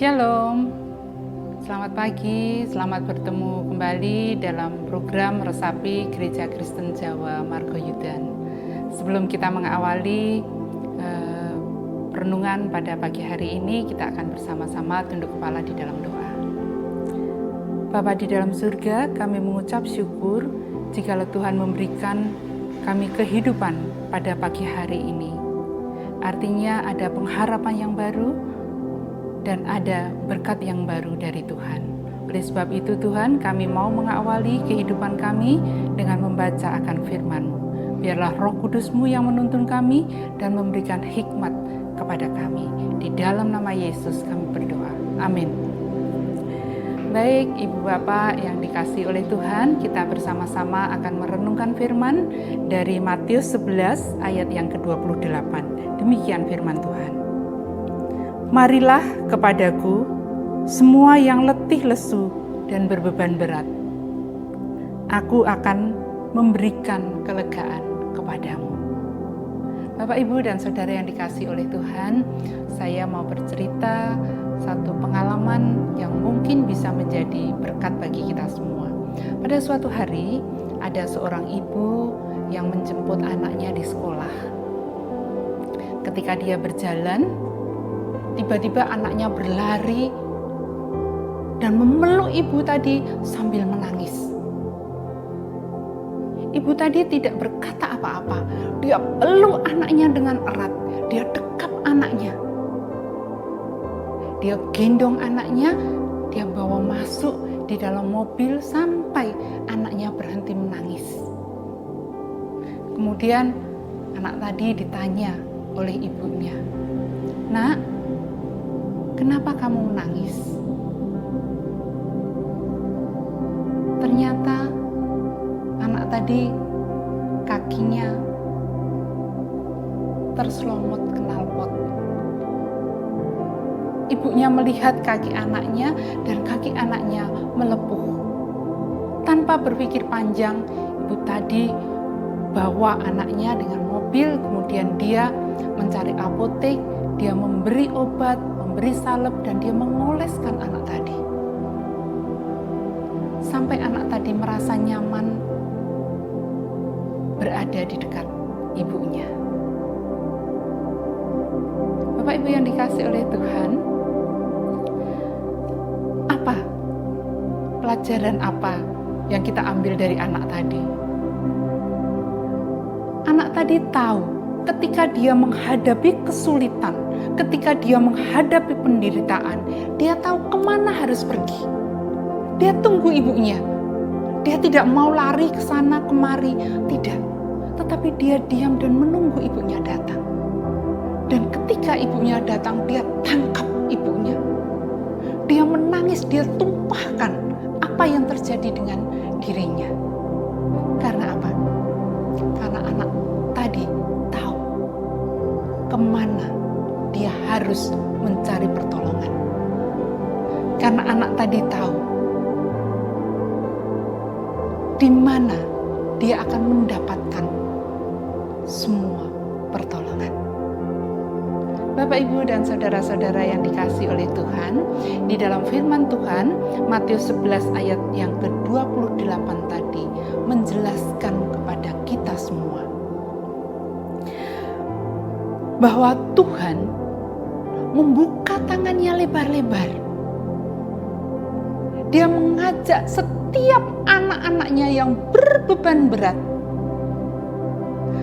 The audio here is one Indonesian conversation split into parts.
Shalom, selamat pagi, selamat bertemu kembali dalam program Resapi Gereja Kristen Jawa Margoyudan. Sebelum kita mengawali renungan pada pagi hari ini, kita akan bersama-sama tunduk kepala di dalam doa. Bapa di dalam surga, kami mengucap syukur jikalau Tuhan memberikan kami kehidupan pada pagi hari ini. Artinya ada pengharapan yang baru, dan ada berkat yang baru dari Tuhan. Oleh sebab itu Tuhan, kami mau mengawali kehidupan kami dengan membaca akan firman-Mu. Biarlah Roh Kudus-Mu yang menuntun kami dan memberikan hikmat kepada kami. Di dalam nama Yesus kami berdoa. Amin. Baik, Ibu Bapak yang dikasihi oleh Tuhan, kita bersama-sama akan merenungkan firman dari Matius 11 ayat yang ke-28. Demikian firman Tuhan. Marilah kepadaku semua yang letih lesu dan berbeban berat. Aku akan memberikan kelegaan kepadamu. Bapak, Ibu, dan Saudara yang dikasihi oleh Tuhan, saya mau bercerita satu pengalaman yang mungkin bisa menjadi berkat bagi kita semua. Pada suatu hari, ada seorang ibu yang menjemput anaknya di sekolah. Ketika dia berjalan, tiba-tiba anaknya berlari dan memeluk ibu tadi sambil menangis. Ibu tadi tidak berkata apa-apa. Dia peluk anaknya dengan erat. Dia dekap anaknya. Dia gendong anaknya. Dia bawa masuk di dalam mobil sampai anaknya berhenti menangis. Kemudian anak tadi ditanya oleh ibunya, "Nak, kenapa kamu menangis?" Ternyata anak tadi kakinya terselomot knalpot. Ibunya melihat kaki anaknya dan kaki anaknya melepuh. Tanpa berpikir panjang, ibu tadi bawa anaknya dengan mobil, kemudian dia mencari apotek, dia memberi obat, memberi salep, dan dia mengoleskan anak tadi. Sampai anak tadi merasa nyaman berada di dekat ibunya. Bapak Ibu yang dikasihi oleh Tuhan, apa pelajaran apa yang kita ambil dari anak tadi? Anak tadi tahu ketika dia menghadapi kesulitan, ketika dia menghadapi penderitaan, dia tahu kemana harus pergi. Dia tunggu ibunya. Dia tidak mau lari ke sana kemari, tidak. Tetapi dia diam dan menunggu ibunya datang. Dan ketika ibunya datang, dia tangkap ibunya. Dia menangis, dia tumpahkan apa yang terjadi dengan dirinya. Karena apa? Karena anak tadi tahu kemana dia harus mencari pertolongan. Karena anak tadi tahu di mana dia akan mendapatkan semua pertolongan. Bapak, Ibu, dan saudara-saudara yang dikasihi oleh Tuhan, di dalam firman Tuhan, Matius 11 ayat yang ke-28 tadi menjelaskan kepada kita semua bahwa Tuhan membuka tangannya lebar-lebar. Dia mengajak setiap anak-anaknya yang berbeban berat,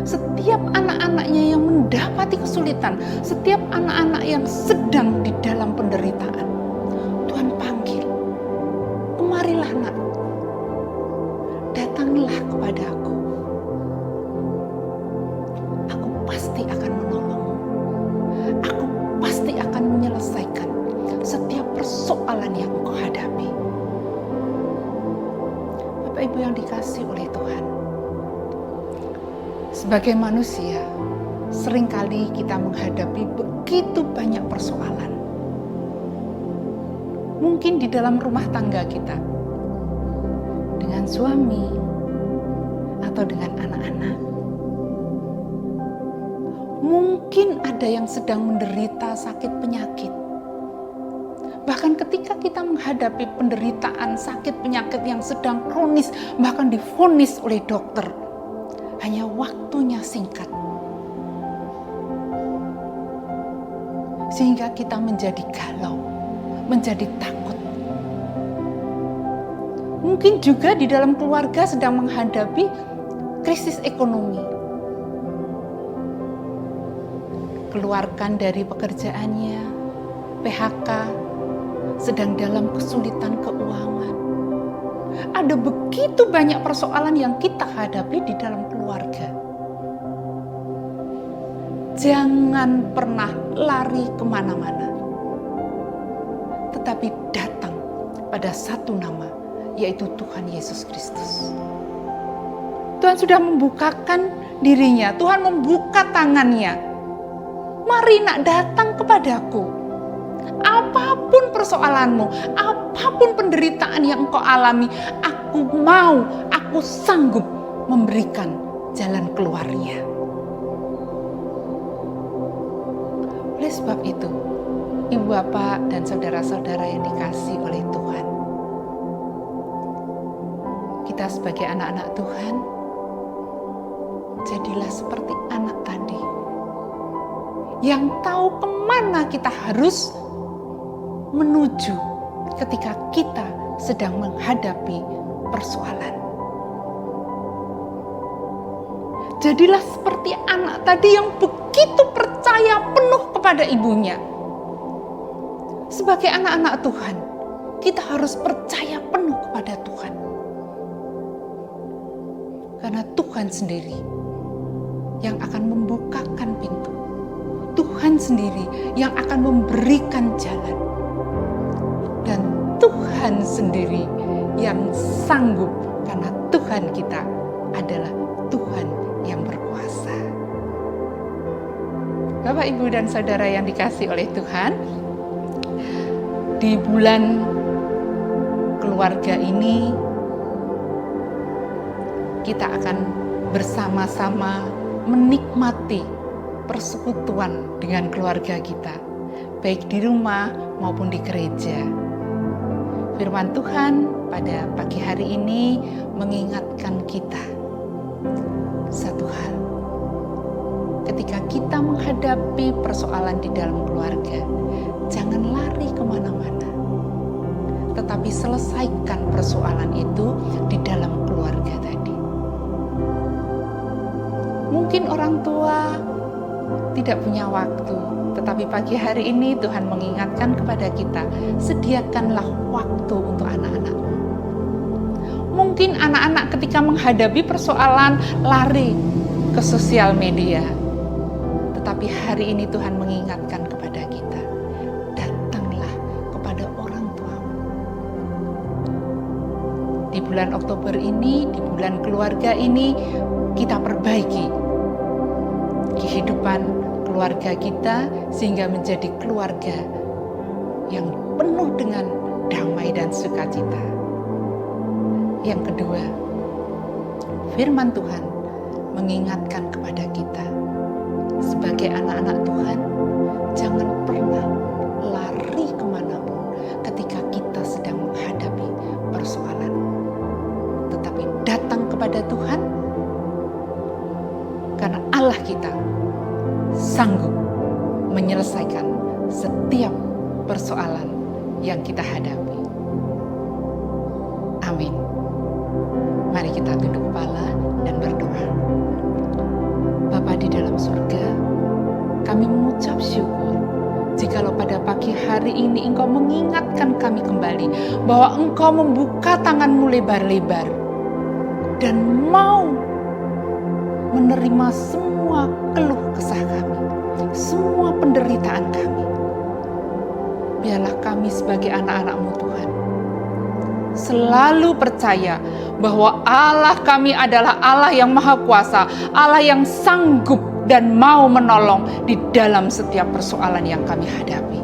setiap anak-anaknya yang mendapati kesulitan, setiap anak-anak yang sedang di dalam penderitaan. Tuhan panggil, "Kemarilah nak, datanglah kepada aku. Aku pasti akan menolongmu. Aku pasti akan menyelesaikan setiap persoalan yang engkau hadapi." Bapak Ibu yang dikasihi oleh Tuhan, sebagai manusia, seringkali kita menghadapi begitu banyak persoalan. Mungkin di dalam rumah tangga kita, dengan suami, atau dengan anak-anak. Mungkin ada yang sedang menderita sakit penyakit. Bahkan ketika kita menghadapi penderitaan, sakit, penyakit yang sedang kronis, bahkan divonis oleh dokter, hanya waktunya singkat. Sehingga kita menjadi galau, menjadi takut. Mungkin juga di dalam keluarga sedang menghadapi krisis ekonomi. Keluarkan dari pekerjaannya, PHK, sedang dalam kesulitan keuangan. Ada begitu banyak persoalan yang kita hadapi di dalam keluarga. Jangan pernah lari kemana-mana, tetapi datang pada satu nama, yaitu Tuhan Yesus Kristus. Tuhan sudah membukakan dirinya, Tuhan membuka tangannya. Mari nak datang kepadaku. Apapun persoalanmu, apapun penderitaan yang engkau alami, aku sanggup memberikan jalan keluarnya. Oleh sebab itu, Ibu Bapak dan saudara-saudara yang dikasihi oleh Tuhan, kita sebagai anak-anak Tuhan, jadilah seperti anak tadi, yang tahu kemana kita harus menuju ketika kita sedang menghadapi persoalan. Jadilah seperti anak tadi yang begitu percaya penuh kepada ibunya. Sebagai anak-anak Tuhan, kita harus percaya penuh kepada Tuhan. Karena Tuhan sendiri yang akan membukakan pintu. Tuhan sendiri yang akan memberikan jalan. Dan Tuhan sendiri yang sanggup, karena Tuhan kita adalah Tuhan yang berkuasa. Bapak, Ibu, dan Saudara yang dikasihi oleh Tuhan, di bulan keluarga ini kita akan bersama-sama menikmati persekutuan dengan keluarga kita, baik di rumah maupun di gereja. Firman Tuhan pada pagi hari ini mengingatkan kita satu hal. Ketika kita menghadapi persoalan di dalam keluarga, jangan lari kemana-mana, tetapi selesaikan persoalan itu di dalam keluarga tadi. Mungkin orang tua tidak punya waktu, tetapi pagi hari ini Tuhan mengingatkan kepada kita, sediakanlah waktu untuk anak-anakmu. Mungkin anak-anak ketika menghadapi persoalan lari ke sosial media, tetapi hari ini Tuhan mengingatkan kepada kita, datanglah kepada orang tuamu. Di bulan Oktober ini, di bulan keluarga ini, kita perbaiki kehidupan keluarga kita sehingga menjadi keluarga yang penuh dengan damai dan sukacita. Yang kedua, firman Tuhan mengingatkan kepada kita sebagai anak-anak Tuhan, jangan pernah lari kemanapun ketika kita sedang menghadapi persoalan, tetapi datang kepada Tuhan, karena Allah kita sanggup menyelesaikan setiap persoalan yang kita hadapi. Amin. Mari kita tunduk kepala dan berdoa. Bapa di dalam surga, kami mengucap syukur jikalau pada pagi hari ini Engkau mengingatkan kami kembali bahwa Engkau membuka tangan-Mu lebar-lebar dan mau menerima semua keluh kesah kami, semua penderitaan kami. Biarlah kami sebagai anak-anak-Mu Tuhan selalu percaya bahwa Allah kami adalah Allah yang Maha Kuasa, Allah yang sanggup dan mau menolong di dalam setiap persoalan yang kami hadapi.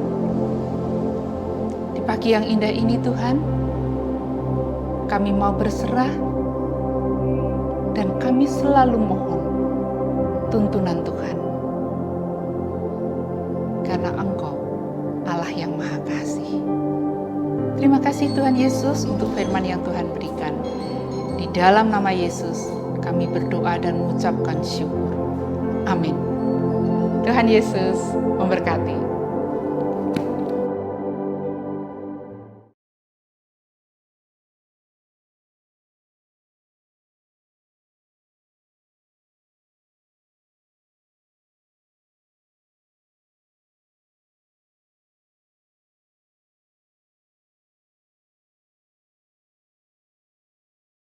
Di pagi yang indah ini Tuhan, kami mau berserah dan kami selalu mohon tuntunan Tuhan. Karena Engkau Allah yang Maha Kasih. Terima kasih Tuhan Yesus untuk firman yang Tuhan berikan. Di dalam nama Yesus, kami berdoa dan mengucapkan syukur. Amin. Tuhan Yesus memberkati.